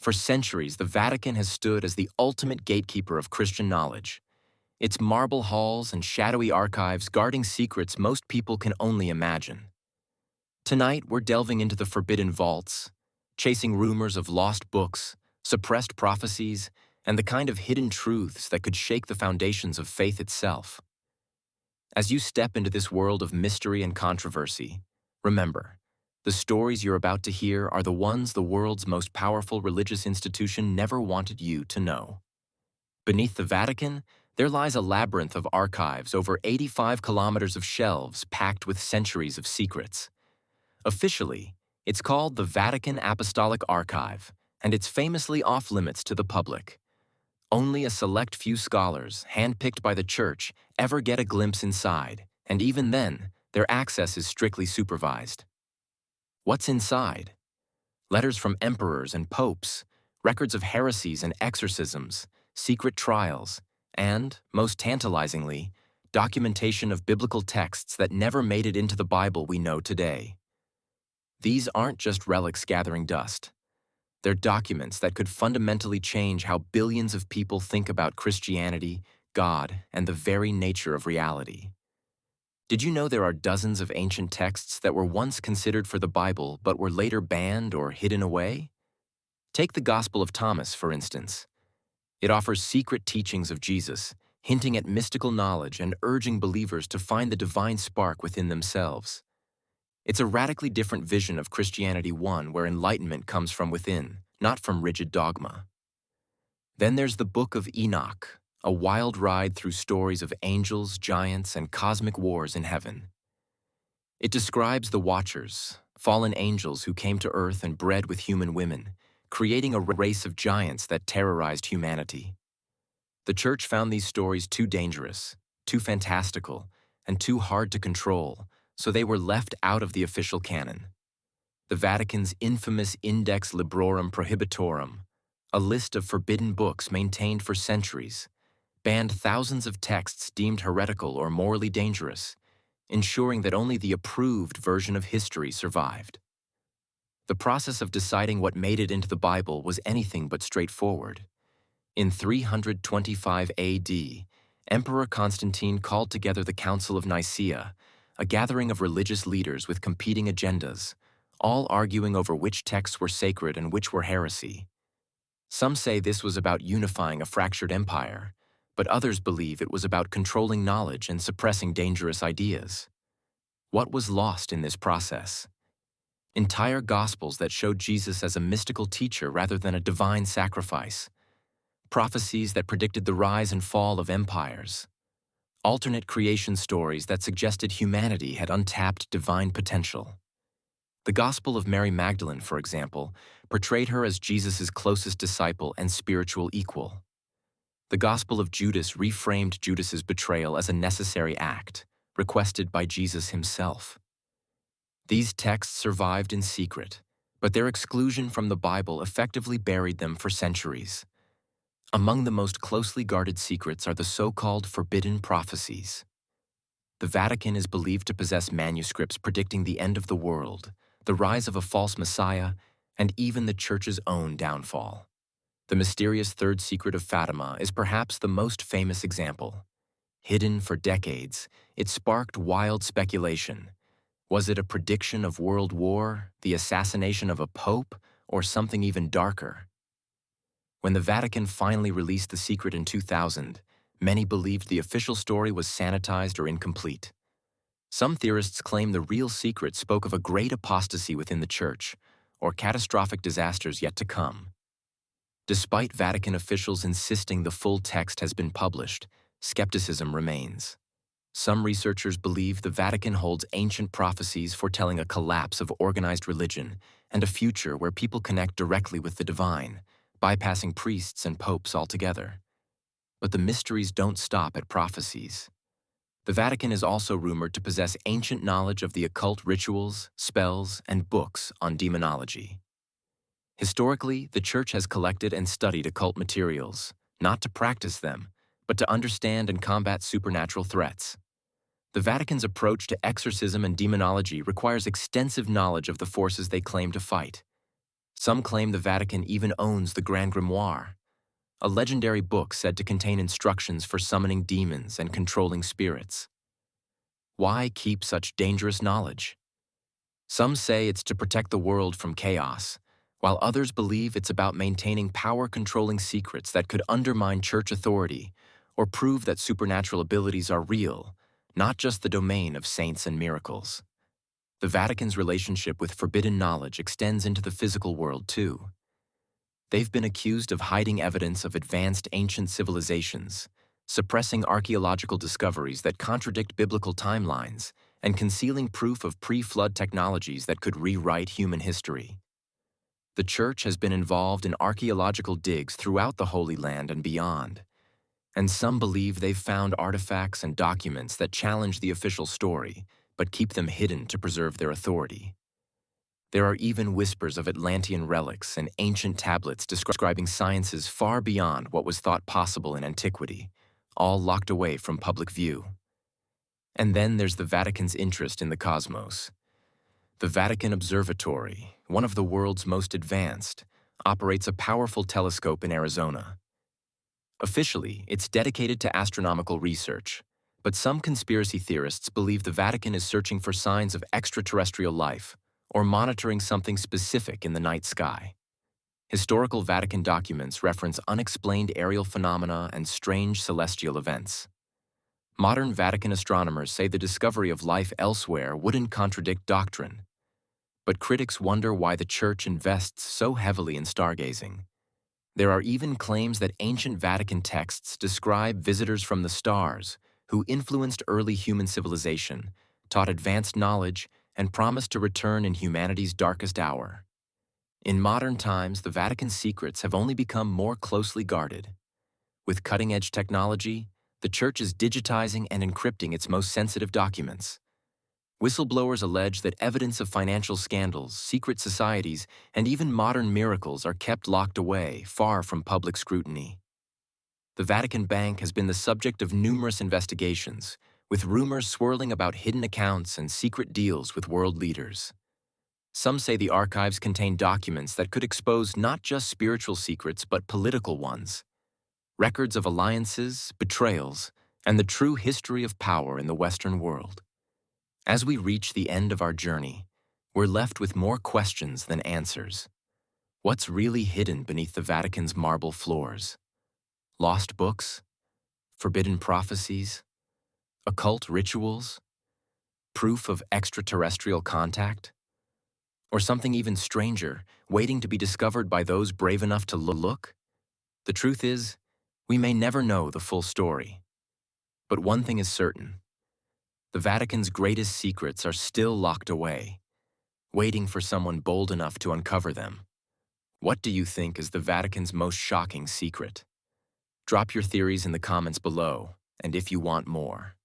For centuries, the Vatican has stood as the ultimate gatekeeper of Christian knowledge. Its marble halls and shadowy archives guarding secrets most people can only imagine. Tonight, we're delving into the forbidden vaults, chasing rumors of lost books, suppressed prophecies, and the kind of hidden truths that could shake the foundations of faith itself. As you step into this world of mystery and controversy, remember, the stories you're about to hear are the ones the world's most powerful religious institution never wanted you to know. Beneath the Vatican, there lies a labyrinth of archives, over 85 kilometers of shelves packed with centuries of secrets. Officially, it's called the Vatican Apostolic Archive, and it's famously off-limits to the public. Only a select few scholars, handpicked by the Church, ever get a glimpse inside, and even then, their access is strictly supervised. What's inside? Letters from emperors and popes, records of heresies and exorcisms, secret trials, and, most tantalizingly, documentation of biblical texts that never made it into the Bible we know today. These aren't just relics gathering dust. They're documents that could fundamentally change how billions of people think about Christianity, God, and the very nature of reality. Did you know there are dozens of ancient texts that were once considered for the Bible but were later banned or hidden away? Take the Gospel of Thomas, for instance. It offers secret teachings of Jesus, hinting at mystical knowledge and urging believers to find the divine spark within themselves. It's a radically different vision of Christianity, one where enlightenment comes from within, not from rigid dogma. Then there's the Book of Enoch, a wild ride through stories of angels, giants, and cosmic wars in heaven. It describes the Watchers, fallen angels who came to Earth and bred with human women, creating a race of giants that terrorized humanity. The Church found these stories too dangerous, too fantastical, and too hard to control, so they were left out of the official canon. The Vatican's infamous Index Librorum Prohibitorum, a list of forbidden books maintained for centuries, banned thousands of texts deemed heretical or morally dangerous, ensuring that only the approved version of history survived. The process of deciding what made it into the Bible was anything but straightforward. In 325 AD, Emperor Constantine called together the Council of Nicaea, a gathering of religious leaders with competing agendas, all arguing over which texts were sacred and which were heresy. Some say this was about unifying a fractured empire, but others believe it was about controlling knowledge and suppressing dangerous ideas. What was lost in this process? Entire Gospels that showed Jesus as a mystical teacher rather than a divine sacrifice. Prophecies that predicted the rise and fall of empires. Alternate creation stories that suggested humanity had untapped divine potential. The Gospel of Mary Magdalene, for example, portrayed her as Jesus' closest disciple and spiritual equal. The Gospel of Judas reframed Judas's betrayal as a necessary act, requested by Jesus himself. These texts survived in secret, but their exclusion from the Bible effectively buried them for centuries. Among the most closely guarded secrets are the so-called forbidden prophecies. The Vatican is believed to possess manuscripts predicting the end of the world, the rise of a false Messiah, and even the Church's own downfall. The mysterious third secret of Fatima is perhaps the most famous example. Hidden for decades, it sparked wild speculation. Was it a prediction of world war, the assassination of a pope, or something even darker? When the Vatican finally released the secret in 2000, many believed the official story was sanitized or incomplete. Some theorists claim the real secret spoke of a great apostasy within the Church, or catastrophic disasters yet to come. Despite Vatican officials insisting the full text has been published, skepticism remains. Some researchers believe the Vatican holds ancient prophecies foretelling a collapse of organized religion and a future where people connect directly with the divine, bypassing priests and popes altogether. But the mysteries don't stop at prophecies. The Vatican is also rumored to possess ancient knowledge of the occult rituals, spells, and books on demonology. Historically, the Church has collected and studied occult materials, not to practice them, but to understand and combat supernatural threats. The Vatican's approach to exorcism and demonology requires extensive knowledge of the forces they claim to fight. Some claim the Vatican even owns the Grand Grimoire, a legendary book said to contain instructions for summoning demons and controlling spirits. Why keep such dangerous knowledge? Some say it's to protect the world from chaos, while others believe it's about maintaining power-controlling secrets that could undermine church authority or prove that supernatural abilities are real, not just the domain of saints and miracles. The Vatican's relationship with forbidden knowledge extends into the physical world, too. They've been accused of hiding evidence of advanced ancient civilizations, suppressing archaeological discoveries that contradict biblical timelines, and concealing proof of pre-flood technologies that could rewrite human history. The Church has been involved in archaeological digs throughout the Holy Land and beyond, and some believe they've found artifacts and documents that challenge the official story, but keep them hidden to preserve their authority. There are even whispers of Atlantean relics and ancient tablets describing sciences far beyond what was thought possible in antiquity, all locked away from public view. And then there's the Vatican's interest in the cosmos. The Vatican Observatory, one of the world's most advanced, operates a powerful telescope in Arizona. Officially, it's dedicated to astronomical research, but some conspiracy theorists believe the Vatican is searching for signs of extraterrestrial life or monitoring something specific in the night sky. Historical Vatican documents reference unexplained aerial phenomena and strange celestial events. Modern Vatican astronomers say the discovery of life elsewhere wouldn't contradict doctrine. But critics wonder why the Church invests so heavily in stargazing. There are even claims that ancient Vatican texts describe visitors from the stars who influenced early human civilization, taught advanced knowledge, and promised to return in humanity's darkest hour. In modern times, the Vatican's secrets have only become more closely guarded. With cutting-edge technology, the Church is digitizing and encrypting its most sensitive documents. Whistleblowers allege that evidence of financial scandals, secret societies, and even modern miracles are kept locked away, far from public scrutiny. The Vatican Bank has been the subject of numerous investigations, with rumors swirling about hidden accounts and secret deals with world leaders. Some say the archives contain documents that could expose not just spiritual secrets but political ones, records of alliances, betrayals, and the true history of power in the Western world. As we reach the end of our journey, we're left with more questions than answers. What's really hidden beneath the Vatican's marble floors? Lost books? Forbidden prophecies? Occult rituals? Proof of extraterrestrial contact? Or something even stranger, waiting to be discovered by those brave enough to look? The truth is, we may never know the full story. But one thing is certain. The Vatican's greatest secrets are still locked away, waiting for someone bold enough to uncover them. What do you think is the Vatican's most shocking secret? Drop your theories in the comments below, and if you want more,